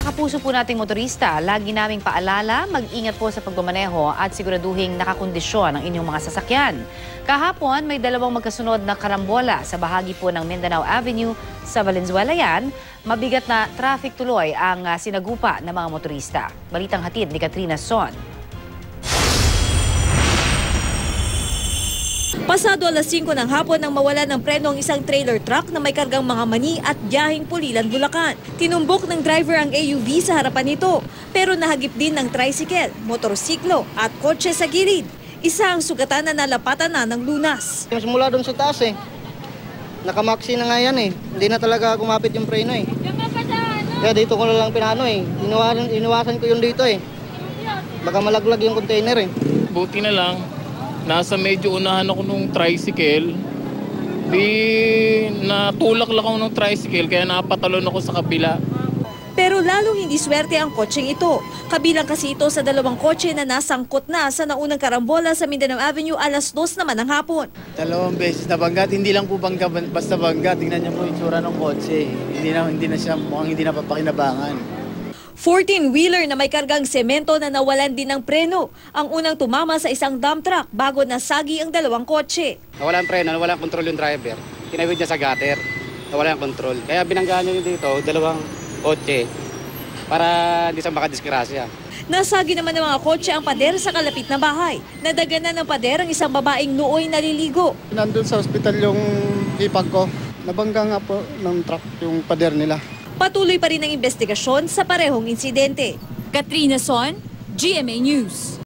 Kapuso po nating motorista, lagi naming paalala, mag-ingat po sa pagmamaneho at siguraduhing nakakondisyon ang inyong mga sasakyan. Kahapon, may dalawang magkasunod na karambola sa bahagi po ng Mindanao Avenue sa Valenzuela yan. Mabigat na traffic tuloy ang sinagupa ng mga motorista. Balitang hatid ni Katrina Son. Pasado alas 5 ng hapon nang mawala ng preno ang isang trailer truck na may kargang mga mani at biyaheng Pulilan, Bulacan. Tinumbok ng driver ang AUV sa harapan nito, pero nahagip din ng tricycle, motorsiklo at kotse sa gilid. Isa ang sugatan na nalapatan na ng lunas. Mula doon sa taas nakamaksi na nga yan Hindi na talaga kumapit yung preno Kaya dito ko na lang pinano Iniwasan ko yung dito Baka malaglag yung container Buti na lang. Nasa medyo unahan ako nung tricycle. Di natulak lang ako nung tricycle kaya napatalon ako sa kabila. Pero lalong hindi swerte ang kotseng ito. Kabilang kasi ito sa dalawang kotse na nasangkot na sa naunang karambola sa Mindanao Avenue alas 2 naman ng hapon. Dalawang beses na bangga, hindi lang po bangga, basta bangga. Tingnan niyo po yung itsura ng kotse. Hindi na siya mukhang hindi na papakinabangan. 14-wheeler na may kargang semento na nawalan din ng preno. Ang unang tumama sa isang dump truck bago nasagi ang dalawang kotse. Nawalan preno, nawalan control yung driver. Kinawid niya sa gutter, nawalan control. Kaya binanggaan niya dito, dalawang kotse para hindi sa makadisgrasya. Nasagi naman ng mga kotse ang pader sa kalapit na bahay. Nadaganan ng pader ang isang babaeng nooy naliligo. Nandun sa ospital yung ipag ko. Nabangga nga po ng truck yung pader nila. Patuloy pa rin ang investigasyon sa parehong insidente. Katrina Son, GMA News.